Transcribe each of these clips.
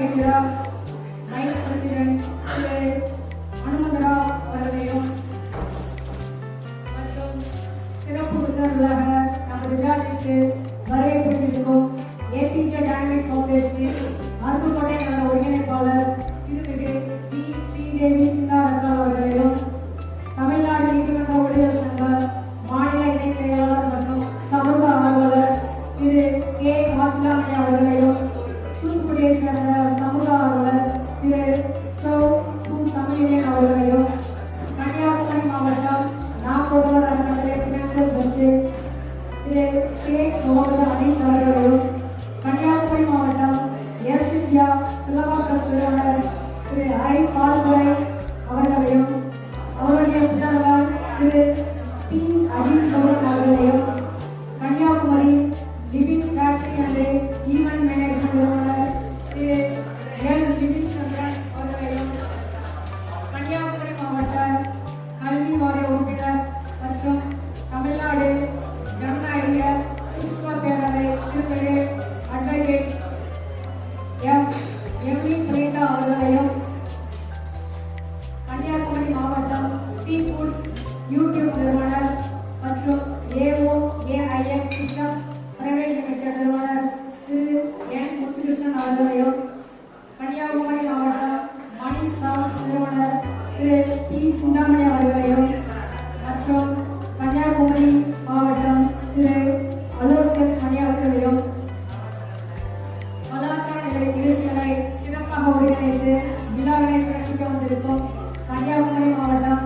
கேட்கிறா vice president திரு அனுமந்தராவ் அவர்களையும் மற்றும் சிறப்பு விருந்தினர்களாக நமது விழாவிற்கு வருகை புரிந்திருக்கும் ஏபிஜே டைனமிக் ஃபவுண்டேஷனின் அருப்புக்கோட்டை நகர ஒருங்கிணைப்பாளர் திருமிகு டி ஸ்ரீதேவி சிந்தாரத்னா அவர்களையும் தமிழ்நாடு நீதிமன்ற ஊழியர் சங்க மாநில இணைச் செயலாளர் மற்றும் சமூக ஆர்வலர் திரு கே வாசிலாமணி அவர்களையும் தூத்துக்குடியை சேர்ந்த சமூக ஆர்வலர் திரு சு தமிழியன் அவர்களையும் கன்னியாகுமரி மாவட்டம் நாகோபால் அறக்கட்டளை பினான்சியல் டிஸ்ட்ரிக்ட் திரு ஷேக் முகமது அனீஸ் அவர்களையும் கன்னியாகுமரி மாவட்டம் எஸ் இந்தியா சிலம்பா ட்ரஸ்ட் நிறுவனர் திரு ஐ பால்துரை அவர்களையும் அவருடைய புத்தகங்கள் திரு டி அஜித் கௌரவ் அவர்களையும் Kanyakumari living factory and event management நிறுவனர் திரு எல் லிவிங் சந்திரன் அவர்களையும் கன்னியாகுமரி மாவட்ட கல்வி வாரிய உறுப்பினர் மற்றும் தமிழ்நாடு ஜனநாயக கிறிஸ்துவ பேரவை திருமிகு அட்வொகேட் எம்வி பிரேதா அவர்களையும் கன்னியாகுமரி மாவட்டம் டி ஃபுட்ஸ் யூடியூப் நிறுவனர் மற்றும் AOAIX சிஸ்டம்ஸ் பிரைவேட் லிமிடெட் நிறுவனர் திரு என் முத்துகிருஷ்ணன் அவர்களையும் கன்னியாகுமரி மாவட்டம் மணி சாஸ் நிறுவனர் திரு டி சிந்தாமணி அவர்களையும் மற்றும் கன்னியாகுமரி மாவட்டம் திரு அலோசியஸ் மணி அவர்களையும் கலாச்சார நிகழ்ச்சிகளை சிறப்பாக ஒருங்கிணைத்து விழாவினை சிறப்பிக்க வந்திருக்கும் கன்னியாகுமரி மாவட்டம்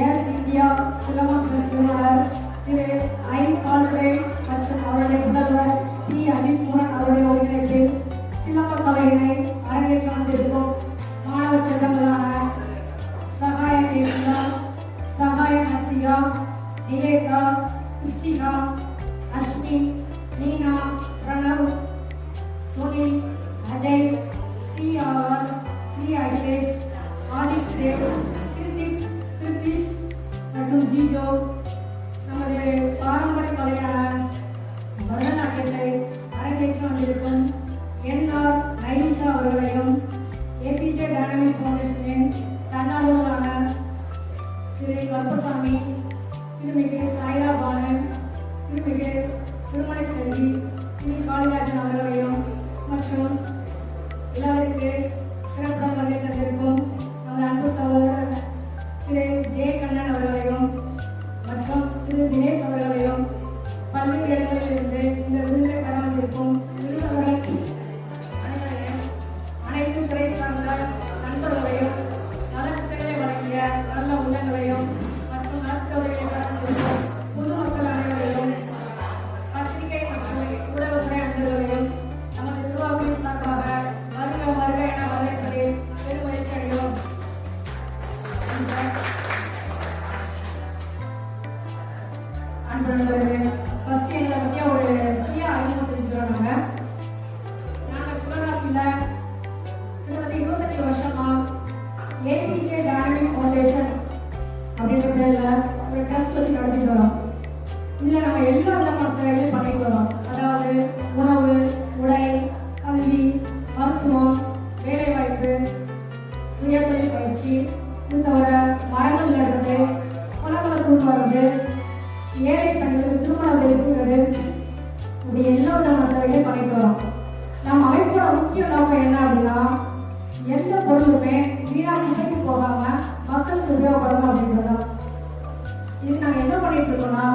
எஸ் இந்தியா சிலம்பா ட்ரஸ்ட் நிறுவனர் திரு ஐ பால்துரை மற்றும் அவருடைய முதல்வர் டி அஜித் அவருடைய ஒருங்கிணைப்பில் சிலம்ப கலையினை அரங்கேற்ற வந்திருக்கும் மாணவ செல்வங்களான சகாய நேசிகா, சகாய நசிகா, நிவேதா, கிருஷ்டிகா, அஸ்மி, நீனா, பிரணவ், சுனில், அஜய், ஸ்ரீ ஆவாஸ், ஸ்ரீ அகிலேஷ், ஆதித்யேவ், கிருத்திக், கிருத்திஷ் மற்றும் ஜீஜோ நமது பாரம்பரிய கலையான பரதநாட்டியத்தை அரங்கேற்ற வந்திருக்கும் என்ஆர் நைஷா அவர்களையும் ஏபிஜே டைனமிக் ஃபவுண்டேஷனின் தன்னார்வலான திரு கருப்பசாமி, திருமிகு சாய்ரா பாலன், திருமிகு திருமலை செல்வி, திரு காளிராஜன் அவர்களையும் மற்றும் விழாவிற்கு சிறப்பாக வருகை தந்திருக்கும் நமது அன்பு சகோதரர் திரு ஜே கண்ணன் அவர்களையும் மற்றும் திரு தினேஷ் அவர்களையும் பல்வேறு இடங்களில் இருந்து இந்த விருதை பெற வந்திருக்கும் விருதுநகர் அனைத்து துறை சார்ந்த நண்பர்களையும் நலத்திட்டங்களை வழங்கிய நல்ல உள்ளங்களையும் மற்றும் நலத்திட்டங்களை பெற வந்திருக்கும் பொதுமக்கள் அனைவரையும் பத்திரிகை மற்றும் ஊடகத்துறை அன்பர்களையும் நமது நிர்வாகத்தின் சார்பாக வருக வருக என வரவேற்பதில் பெருமகிழ்ச்சி அடைகிறோம். அன்பர்களே, ஃபர்ஸ்ட் எங்களை பற்றிய ஒரு சுய அறிமுகம் செஞ்சுக்கிறாங்க. நாங்கள் சிவகாசியில் கிட்டத்தட்ட 25 வருஷமா ஏபிஜே டைனமிக் ஃபவுண்டேஷன் அப்படின்ற பேரில் ஒரு ட்ரஸ்ட் வச்சு நடத்திட்டு வரோம். இதில் நம்ம எல்லா விதமான சேவைகளையும் பண்ணிட்டு வரோம். அதாவது உணவு, உடை, கல்வி, மருத்துவம், வேலைவாய்ப்பு, சுயதொழில் பயிற்சி, இது தவிர மரங்கள் நடுறது, குளங்களை தூக்குறது, ஏழை பெண்களுக்கு திருமண உதவி செய்வது, இப்படி எல்லா விதமான சேவைகளையும் பண்ணிட்டு வரோம். நம்ம அமைப்போட முக்கிய நோக்கம் என்ன அப்படின்னா, எந்த பொருளுமே வீணா குப்பைக்கு போகாம மக்களுக்கு உபயோகப்படணும் அப்படின்றதான். இதுக்கு நாங்கள் என்ன பண்ணிட்டு இருக்கோம்னா,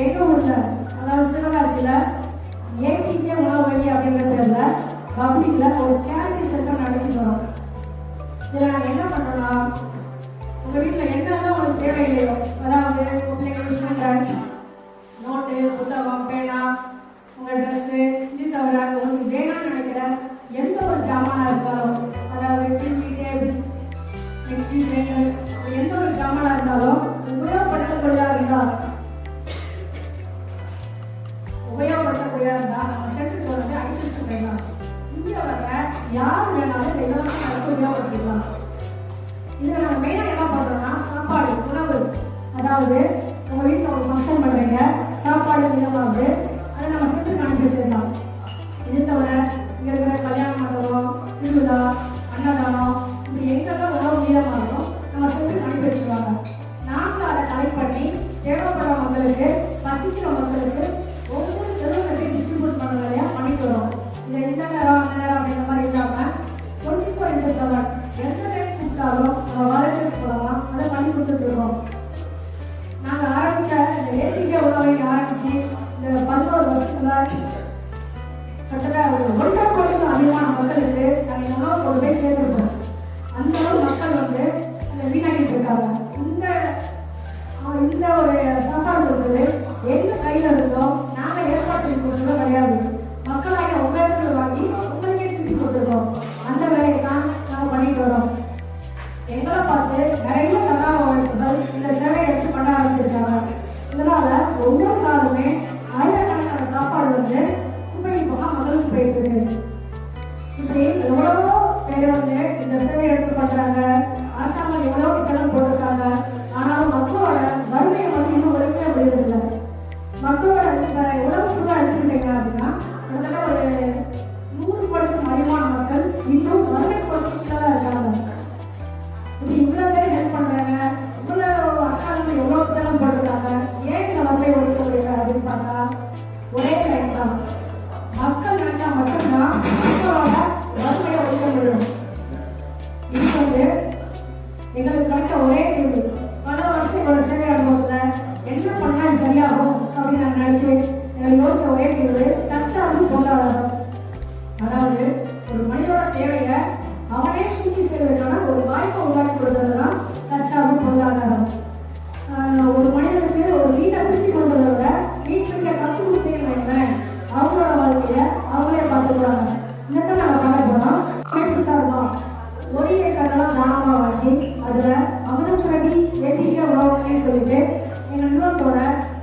எங்க ஊர்ல அதாவது சிவகாசியில ஏபிஜே உணவு வழி அப்படிங்கிற பேர்ல பப்ளிக்ல ஒரு சேரிட்டி சென்டர் நடத்திட்டு வரோம். இதில் நாங்கள் என்ன பண்றோம்னா, உங்க வீட்டில் என்னெல்லாம் உங்களுக்கு தேவையில்லையோ, அதாவது பிள்ளைங்களுக்கு ஸ்டூடெண்ட் நோட்டு, புத்தகம், பேனா, உங்க ட்ரெஸ்ஸு, இது தவிர உங்களுக்கு வேணும்னு நினைக்கிற எந்த ஒரு ஜாமானா இருந்தாலும், அதாவது டிவி, டேபிள், மிக்சி, கிரைண்டர், எந்த ஒரு ஜாமானா இருந்தாலும் உபயோகப்படுத்தக்கூடியதா இருந்தால் நம்ம சென்டருக்கு வந்து அடிச்சு போயிடலாம். இங்கே வர யார் வேணாலும் எல்லாமே நமக்கு உபயோகப்படுத்திக்கலாம். இதில் நம்ம மெயினாக என்ன பண்ணுறோம்னா, சாப்பாடு, உணவு, அதாவது உங்கள் வீட்டில் ஒரு ஃபங்க்ஷன் பண்ணுறீங்க, சாப்பாடு விதமாகுது, அதை நம்ம சென்டருக்கு அனுப்பி வச்சிடலாம். இது தவிர இங்கே இருக்கிற கல்யாண மண்டபம், திருவிழா, திருவிழா, அன்னதானம், இப்படி எங்கெல்லாம் உணவு மீதமானோ நம்ம சொல்லி அனுப்பி வச்சுருவாங்க. நாங்களும் அதை கலெக்ட் பண்ணி தேவைப்படுற மக்களுக்கு, பசிக்கிற மக்களுக்கு ஒவ்வொரு தெருவில் டிஸ்ட்ரிபியூட் பண்ண வேலையா பண்ணிட்டு வரோம். இதை இந்த நேரம் அந்த நேரம் அப்படின்ற மாதிரி இல்லாமல் 24/7 எந்த டைம் கூப்பிட்டாலும் நம்ம வாலண்டியர்ஸ் மூலமாக அதை பண்ணி கொடுத்துட்டு இருக்கோம். நாங்கள் ஆரம்பித்த இந்த ஏபிஜே உணவை ஆரம்பித்து இந்த 11 வருஷத்துல கிட்டத்தட்ட ஒரு 1.5 கோடிக்கும் அதிகமான மக்களுக்கு நாங்கள் இந்த உணவு கொண்டு போய் சேர்த்துருக்கோம். அந்த அளவு மக்கள் வந்து இந்த வீணாகிட்டு இருக்காங்க. இந்த ஒரு சாப்பாடு கொடுத்தது எந்த கையில் இருந்தோ நாங்கள் ஏற்பாடு பண்ணி கொடுத்ததும் கிடையாது. மக்களாக உங்கள் இடத்துல வாங்கி உங்களுக்கே திருப்பி கொடுத்துருக்கோம். அந்த வேலையை தான் நாங்கள் பண்ணிட்டு வரோம். எங்களை பார்த்து நிறைய தன்னார்வ அமைப்புகள் இந்த சேவையை எடுத்து பண்ண ஆரம்பிச்சிருக்காங்க. இதனால ஒவ்வொரு நாளுமே ஆயிரக்கணக்கான சாப்பாடு வந்து குப்பைக்கு போக மக்களுக்கு போயிட்டு இருக்கு. இப்படி எவ்வளவோ பேர் வந்து இந்த சேவையை எடுத்து பண்றாங்க. அரசாங்கம் எவ்வளவோ திட்டம் போட்டிருக்காங்க. ஆனாலும் மக்களோட வறுமையை வந்து இன்னும் ஒழுங்கவே முடியவில்லை. மக்களோட உணவு ஃபுல்லாக எடுத்துக்கிட்டீங்க அப்படின்னா கிட்டத்தட்ட ஒரு 100 கோடிக்கும் அதிகமான மக்கள் இன்னும் வறுமை கோடிக்கு தான் இருக்காங்க. இப்படி இவ்வளோ பேர் ஹெல்ப் பண்ணுறாங்க, இவ்வளோ அரசாங்கம் எவ்வளோ திட்டம் போட்டிருக்காங்க. ஏன் இந்த வறுமை ஒழிக்க முடியல அப்படின்னு பார்த்தா ஒரே லைன் தான். மக்கள் நினைச்சா மட்டும்தான் மக்களோட வறுமையை ஒழிக்க முடியும். இது வந்து எங்களுக்கு கிடைச்ச ஒரே தீர்வு. பல வருஷம் எங்களோட சேவை அனுபவத்தில் என்ன பண்ணால் சரியாகும் அப்படின்னு நான் நினைச்சு எனக்கு யோசிச்ச ஒரே தீர்வு தற்சார்பு பொருளாதாரம். அதாவது ஒரு மனிதோட தேவையை அவனே பூர்த்தி செய்வதற்கான ஒரு வாய்ப்பை உருவாக்கி கொடுத்தது தான் தற்சார்பு பொருளாதாரம். ஒரு மனிதனுக்கு ஒரு வீட்டை பிரித்து கொடுத்ததை விட வீட்டுக்கு கற்றுக் கொடுத்தீங்கன்னு அவங்களோட வாழ்க்கையை அவங்களே பார்த்துக்கிறாங்க. இதைத்தான் நாங்கள் பண்ண போகிறோம். அமைப்பு சார்பா ஒரு ஏக்கரெல்லாம் தானமாக வாங்கி அதில் அமிர்தசுரபி ஏற்றிக்க உணவுன்னு சொல்லிட்டு எங்கள் நிறுவனத்தோட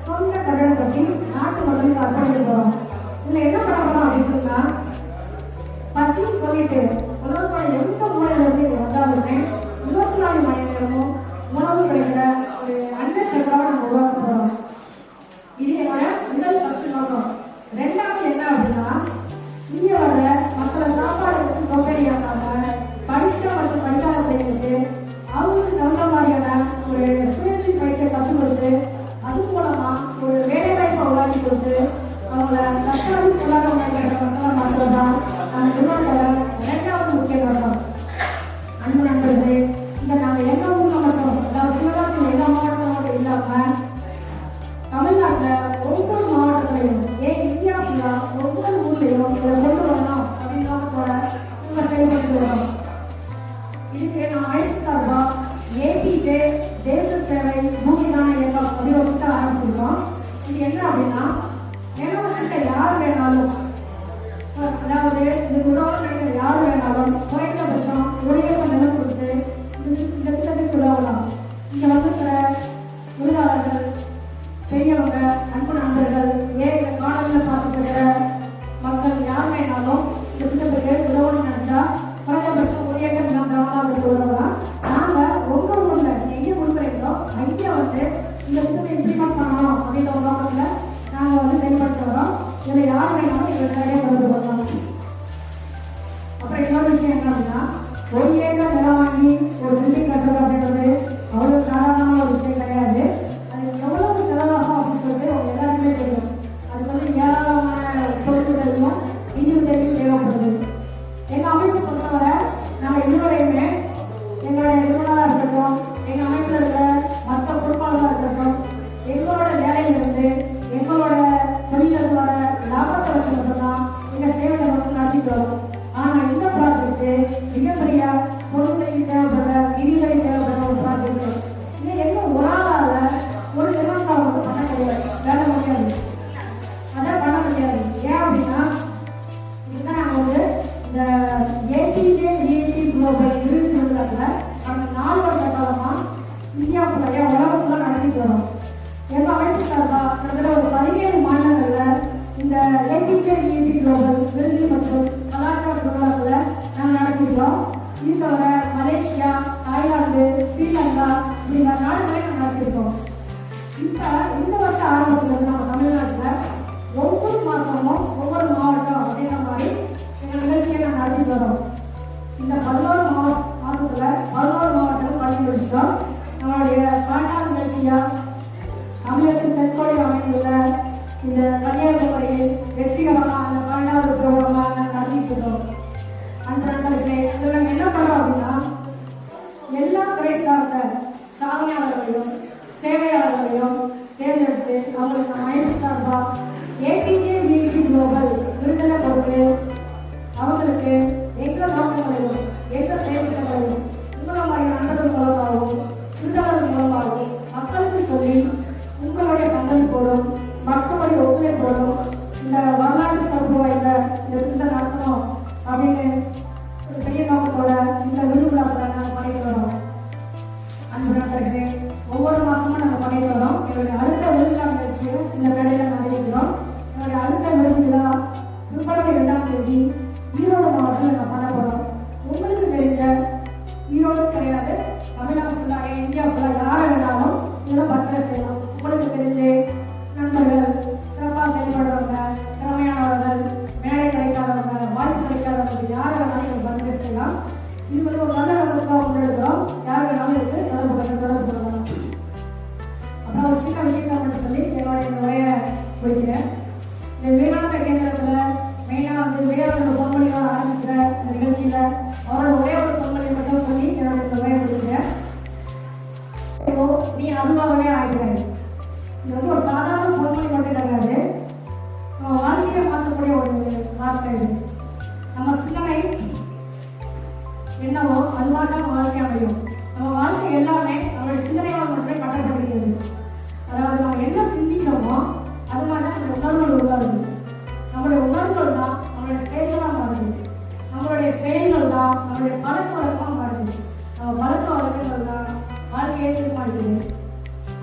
சொந்த கட்டடம் கட்டி நாட்டு மக்களுக்கு அர்ப்பணிக்க போகிறோம். இதில் என்ன பண்ண போகிறோம் அப்படின்னு சொன்னால் பசின்னு சொல்லிட்டு உலகத்தோட எந்த மூலையிலிருந்து இங்கே வந்தாலுமே 24 மணி நேரமும் உணவு கிடைக்கிற ஒரு அன்னச்சக்கரவை நம்ம உருவாக்க போகிறோம். இது என்னோட முதல் ஃபர்ஸ்ட் நோக்கம். ரெண்டாவது என்ன அப்படின்னா இங்கே வர மக்களை சாப்பாடு எடுத்து சோம்பேறியாக்காம படித்த மற்றும் படிக்காத பிள்ளைங்களுக்கு அவங்களுக்கு தகுந்த மாதிரியான ஒரு சுயதொழில் பயிற்சியை கற்றுக் கொடுத்து அது மூலமா ஒரு வேலைவாய்ப்பை உருவாக்கி கொடுத்து அவங்கள தற்சார்பு பொருளாதார மக்களை மாற்றுவதுதான் அந்த நிறுவனத்தோட இரண்டாவது முக்கிய நோக்கம். அன்பு நண்பர்களே, இதை நாங்கள் எங்க ஊர்ல மட்டும், அதாவது சிவகாசி எல்லா மாவட்டத்தோடு இல்லாம தமிழ்நாட்டில் ஒவ்வொரு மாவட்டத்திலையும் இந்தியா ஃபுல்லா ஒவ்வொரு ஊர்லையும் இதை கொண்டு வரணும் அப்படின்னு நோக்கத்தோட நம்ம செயல்பட்டு வரோம். இதுக்கு நான் அமைப்பு சார்பா ஏபிஜே தேச சேவை பூமிதான இயக்கம் அப்படின்னு ஒரு திட்டம் ஆரம்பிச்சிருக்கோம். இது என்ன அப்படின்னா நிலவரத்தை யார் வேணாலும், அதாவது இதுக்கு உணவு கிடைக்கிற யார் வேணாலும் குறைந்தபட்சம் 1 ஏக்கர் நிலம் கொடுத்து இந்த திட்டத்துக்கு உதவலாம். இங்கே வந்துக்கிற தொழிலாளர்கள், பெரியவங்க, அன்பு நண்பர்கள், ஏழை காணொலியில் பார்த்துட்டு இருக்கிற மக்கள் யார் வேணாலும் இந்த திட்டத்துக்கு உதவணும்னு நினைச்சா குறைந்தபட்சம் 1 ஏக்கர் நிலம் கிராமமாக உதவலாம். நாங்கள் உங்கள் ஊரில் எங்கே கொடுக்குறீங்களோ அங்கே வந்து இந்த திட்டத்தை இம்ப்ளிமெண்ட் பண்ணணும் அப்படின்ற ஒரு நோக்கத்தில் நாங்கள் வந்து செயல்படுத்த வரோம். இதில் யார் வேணாலும் எங்களுக்கு நிறைய கலந்து வரலாம். அப்புறம் இன்னொரு விஷயம் என்ன அப்படின்னா 1 ஏக்கர் நிலம் வாங்கி ஒரு பில்டிங் கட்டுறது அப்படின்றது அவ்வளோ சாதாரணமான ஒரு விஷயம் கிடையாது. அது எவ்வளவு செலவாகும் அப்படின்னு சொல்லிட்டு அவங்க எல்லாருக்குமே தெரியும். அதுக்கு வந்து ஏராளமான பொருட்களையும் நிதி உதவியும் தேவைப்படுது. எங்கள் அமைப்பு பொறுத்தவரை நாங்கள் இதுவரையுமே எங்களுடைய நிறுவனராக இருக்கட்டும், எங்கள் அமைப்பில் இருக்கிற மற்ற பொறுப்பாளராக இருக்கட்டும், எங்களோட வேலையிலிருந்து எங்களோட தொழிலிருந்து வர லாபத்தை வச்சு மட்டும்தான் எங்கள் சேவையை வந்து நடத்திட்டு வரோம். ஆனால் இந்த ப்ராஜெக்ட்டு மிகப்பெரிய பொருட்களுக்கு தேவைப்படுற நிதிகளை தேவைப்படுற ஒரு ப்ராஜெக்ட். இது என்ன ஒரு ஆளால் ஒரு நிறுவனத்தால் வந்து பண்ண முடியாது, வேலை முடியாது, அதை பண்ண முடியாது. ஏன் அப்படின்னா இதுதான் நாங்கள் வந்து இந்த ஏபிஜே விஐபி குளோபல் நிறுவனத்தில் கடந்த 4 வருஷ காலமாக இந்தியாவுக்குள்ளே உலகத்துல நடத்திட்டு வரோம். எங்கள் அமைப்பு சார்பாக கிட்டத்தட்ட ஒரு 17 மாநிலங்களில் இந்த ஏபிஜே விஐபி குளோபல் விருது மற்றும் கலாச்சார திருவிழாக்களை நாங்கள் நடத்திக்கிறோம். இது தவிர மலேசியா, தாய்லாந்து, ஸ்ரீலங்கா இப்படிங்கிற நாடுகளை நாங்கள் நடத்தியிருக்கோம். இப்போ இந்த வருஷம் ஆரம்பத்தில் நம்ம தமிழ்நாட்டில் ஒவ்வொரு மாதமும் ஒவ்வொரு மாவட்டம் அப்படிங்கிற மாதிரி எங்கள் நிகழ்ச்சியை நாங்கள் நடத்திட்டு வரோம். இந்த அவங்களுக்கு நம்ம அமைப்பு சார்பா ஏபிஜே விஐபி குளோபல் விருந்தினர் பொருள் அவங்களுக்கு எந்த நோக்கங்களையும் எந்த செயல்களையும் உங்களை மாதிரி நண்பர்கள் மூலமாகவும் விருந்தினர்கள் மூலமாகவும் மக்களுக்கு சொல்லி உங்களுடைய பங்களிப்போடும் மக்களுடைய ஒத்துழைப்போடும் இந்த வரலாற்று சிறப்பு வாய்ந்த இந்த திட்டம் நடத்தணும் அப்படின்னு பெரிய நோக்கத்தோட இந்த விருதுகளை நாங்கள் பண்ணிட்டு வரோம். அன்பு நண்பர்களே, ஒவ்வொரு மாசமும் நாங்கள் பண்ணிட்டு வரோம். என்னுடைய அடுத்த விருதுலா நிகழ்ச்சியும் இந்த மேடையில் நடைபெறுகிறோம். என்னுடைய அடுத்த விருதுலா பிப்ரவரி 2ஆம் தேதி ஈரோடு மாவட்டத்தில் நாங்கள் பண்ண போகிறோம். உங்களுக்கு தெரிஞ்ச ஈரோடு கிடையாது, தமிழ்நாடு ஃபுல்லாக இந்தியா ஃபுல்லாக யாரை வேணாலும் இதெல்லாம் பத்திர செய்யலாம். உங்களுக்கு தெரிஞ்சு நண்பர்கள் சிறப்பாக செயல்படுறவங்க, திறமையானவர்கள், மேடை கிடைக்காதவங்க, வாய்ப்பு கிடைக்காதவங்க யாரை வேணாலும் இதை பத்திர செய்யலாம். இது வந்து ஒரு நல்ல நபருக்காக முன்னெடுக்கிறோம். யார் வேணாலும் இதுக்கு தொடர்பு கொள்ளலாம். அப்புறம் ஒரு சின்ன விஷயத்தை மட்டும் சொல்லி என்னுடைய இந்த உரையை முடிக்கிறேன். இந்த விவேகானந்த கேந்திரத்தில் மெயினாக வந்து விவேகானந்த பொன்மொழியோட ஆரம்பிக்கிற இந்த நிகழ்ச்சியில் அவரோட ஒரே ஒரு பொன்மொழி மட்டும் சொல்லி என்னுடைய இந்த உரையை முடிக்கிறேன். நீ அதுவாகவே ஆகிறாய். இது வந்து ஒரு சாதாரண பொன்மொழி மட்டும் கிடையாது, நம்ம வாழ்க்கையை மாற்றக்கூடிய ஒரு வார்த்தை. இது நம்ம சிந்தனை என்னவோ அதுவாக தான் வாழ்க்கை அமையும். நம்ம வாழ்க்கை எல்லாமே நம்மளுடைய சிந்தனையால் மட்டுமே கட்டப்பட்டிருக்கிறது. அதாவது நம்ம என்ன சிந்திக்கிறோமோ அது மாதிரி தான் நம்மளுடைய உணர்வுகள் உருவாகுது. நம்மளுடைய உணர்வுகள் தான் நம்மளுடைய செயல்களாக மாறுது. நம்மளுடைய செயல்கள் தான் நம்மளுடைய பழக்க வழக்கமாக மாறுது. நம்ம பழக்க வழக்கங்கள் தான் வாழ்க்கையை தீர்மானிக்குது.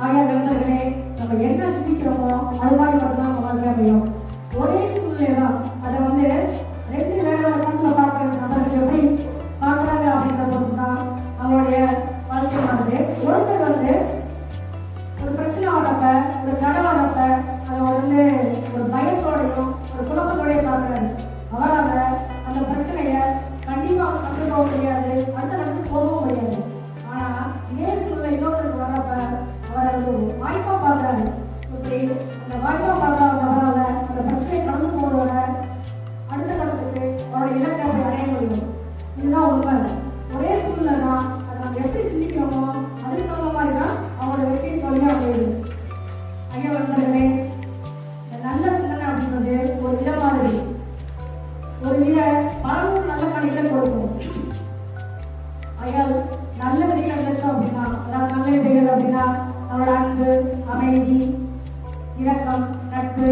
ஆகிய நண்பர்களே, நம்ம என்ன சிந்திக்கிறோமோ அது மாதிரி மட்டும்தான் நம்ம வாழ்க்கை அமையும். ஒரே சூழ்நிலை தான். அதை வந்து ரெண்டு வேற கணக்கில் பார்க்குற நபர்கள் எப்படி பார்க்குறாங்க அப்படின்ற பொறுத்து தான் அவங்களுடைய வாழ்க்கை மாறுது. ஒருத்தர் வந்து ஒரு பிரச்சனை வரப்ப, ஒரு தடை வரப்ப அதை வந்து ஒரு பயத்தோடையும் ஒரு குழப்பத்தோடையும் பார்க்குறாரு. அவரால் அந்த பிரச்சனையை கண்டிப்பாக கண்டு போக முடியாது, அடுத்த இடத்துக்கு போகவும் முடியாது. ஆனால் இதே சூழ்நிலை இன்னொருத்தருக்கு வர்றப்ப அவர் அது வாய்ப்பாக பார்க்குறாரு. இப்படி அந்த வாய்ப்பாக பார்க்குறவரால் அந்த பிரச்சனையை கடந்து போவதோட அடுத்த கட்டத்துக்கு அவருடைய இலக்கை அப்படி அடைய முடியும். இதுதான் உண்மை. ஒரே சூழ்நிலை தான். அதை நம்ம எப்படி சிந்திக்கிறோமோ அதுக்கு தகுந்த மாதிரி தான் அவங்களோட வெற்றியை சொல்லியாக அமையுது. ஐயா நண்பர்களே, இந்த நல்ல சிந்தனை அப்படின்றது ஒரு வித மாதிரி, ஒரு வித பலநூறு நல்ல கணிகளை கொடுக்கும். ஐயா நல்ல விதைகள் விதைச்சோம் அப்படின்னா, அதாவது நல்ல விதைகள் அப்படின்னா நம்மளோட அன்பு, அமைதி, இரக்கம், நட்பு,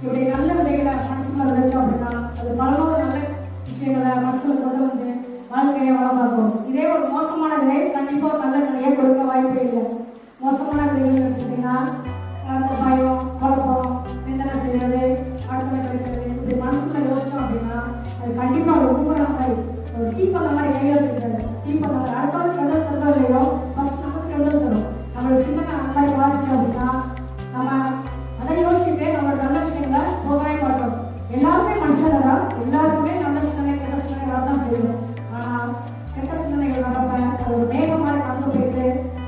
இப்படி நல்ல விதைகளை மனசுல விதைச்சோம் அப்படின்னா அது பலநூறு நல்ல விஷயங்களை மனசுல கொண்டு வந்து வாழ்க்கையை வளமாக்கும். இதே ஒரு மோசமான விதை கண்டிப்பாக நல்ல கலையை கொடுக்க வாய்ப்பே இல்லை. மோசமான விதைகள் எடுத்துக்கிட்டீங்கன்னா அந்த பயம், குழப்பம், நிந்தனை செய்யறது, அடுத்த கிடைக்கிறது, இப்படி மனசுல யோசிச்சோம் அப்படின்னா அது கண்டிப்பாக ஒரு ஊற மாதிரி ஒரு தீப்பந்த மாதிரி கையில் வச்சுக்கிறது. தீப்பந்த மாதிரி அடுத்தவங்க கெடுதல் தந்தோ இல்லையோ ஃபர்ஸ்ட் நமக்கு கெடுதல் தரும். நம்மளோட சிந்தனை அந்த மாதிரி பாதிச்சு அப்படின்னா நம்ம அதை யோசிச்சுட்டு நம்மளோட நல்ல விஷயங்களை போகவே மாட்டோம். எல்லாருமே மனுஷங்க தான், எல்லாருக்குமே நல்ல சிந்தனை கெட்ட சிந்தனைகளாக தான் செய்யும். ஆனால் கெட்ட சிந்தனைகள் வரப்ப அது ஒரு மேகம் மாதிரி நடந்து போயிட்டு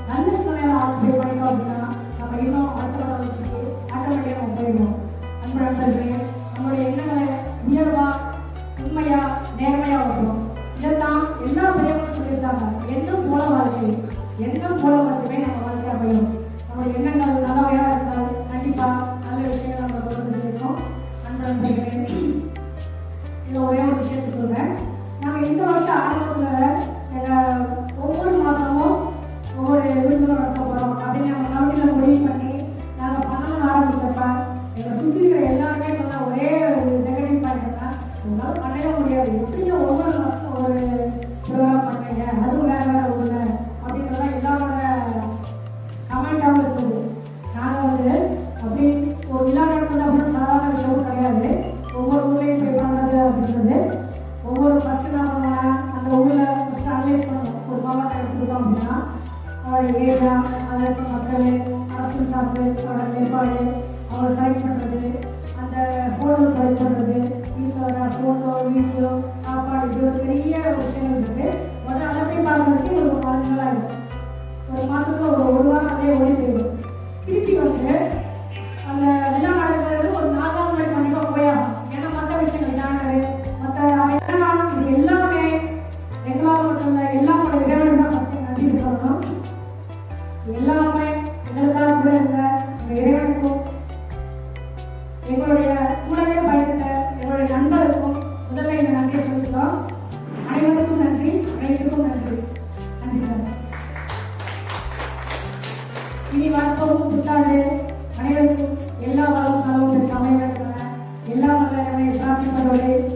நல்ல சிந்தனைகளை ஆட்சி பண்ணிட்டோம் அப்படின்னா நம்ம இன்னும் அடுத்த வச்சுட்டு ஆட்டோமேட்டிக்காக நம்ம போயிடுவோம். அன்பு நண்பர்களே, நம்மளுடைய எண்ணங்களை உயர்வா, உண்மையா, நேர்மையா வைக்கணும். இதெல்லாம் எல்லா பெரியவங்களும் சொல்லியிருக்காங்க. எண்ணம் போல வாழ்க்கை, எண்ணம் போல மட்டுமே நம்ம வாழ்க்கை அமையும். நம்மளுடைய எண்ணங்கள் நல்லவையாக இருந்தால் கண்டிப்பா நல்ல விஷயங்கள் நம்ம தொடர்ந்து செய்யணும். அன்பு நண்பர்களே, இதில் ஒரே ஒரு விஷயத்தை சொல்றேன். நாங்கள் இந்த வருஷம் ஆரம்பத்தில் ஒவ்வொரு மாதமும் ஒவ்வொரு விருதுகளும் நடத்த போகிறோம் அப்படின்னு நம்ம கமிட்டியில் முடிவு பண்ணி நாங்கள் பண்ணணும்னு ஆரம்பித்தப்ப எங்களை சுற்றி இருக்கிற எல்லாருமே சொன்ன ஒரே ஒரு நெகட்டிவ் பாயிண்ட் தான், உங்களால் பண்ணவே முடியாது, எப்படியும் ஒவ்வொரு மாதம் ஒரு ப்ரோக்ராம் பண்ணுறீங்க, அதுவும் வேறு வேறு ஒன்று அப்படின்றதான் எல்லாரோட கமெண்ட்டாகவும் இருக்குது. நாங்கள் வந்து அப்படி ஒரு விழா நடத்துறது அப்படின்னு சாதாரண விஷயமும் கிடையாது. ஒவ்வொரு ஊர்லேயும் போய் பண்ணுறது அப்படின்றது ஒவ்வொரு ஃபஸ்ட்டு என்ன பண்ணுவாங்க, அந்த ஊரில் ஃபஸ்ட்டு அனலைஸ் பண்ணணும். ஒரு மாவட்டம் எடுத்துக்கிட்டோம் அப்படின்னா அவரோட ஏரியா, அதில் இருக்க மக்கள், அரசு சார்பு, அவரோட மேம்பாடு, அவங்களை செலக்ட் பண்ணுறது, அந்த ஹோட்டல் செலக்ட் பண்ணுறது, வீட்டில் வர ஃபோட்டோ, வீடியோ, சாப்பாடு, இது ஒரு பெரிய விஷயங்கள் இருக்குது. முதல்ல அதை போய் பார்க்கறதுக்கு எங்களுக்கு ஒரு 4 நாள் ஆகும். ஒரு மாதத்துல ஒரு வாரம் அதே ஓடி போயிடும். திருப்பி வந்து அந்த விழா நடக்கிறது ஒரு 4 நாள் முன்னாடி கண்டிப்பாக போயாகும். ஏன்னா மற்ற விஷயங்கள் தானே, மற்ற இது எல்லாமே எங்களால் மட்டும் இல்லை, எல்லாரோட இறைவனுக்கு தான் ஃபஸ்ட்டு நன்றி சொல்லணும். எல்லாமே எங்களுக்காக கூட இருந்த இந்த இறைவனுக்கும் தெரிவித்துக்கிறோம். அனைவருக்கும் நன்றி. அனைவருக்கும் நன்றி. நன்றி சார். இனி வரப்போகும் புத்தாண்டு அனைவருக்கும் எல்லா வளமும் நலமும் பெற்று அமைய வேண்டும் என எல்லா வல்ல இறைவனை பிரார்த்திப்பதோடு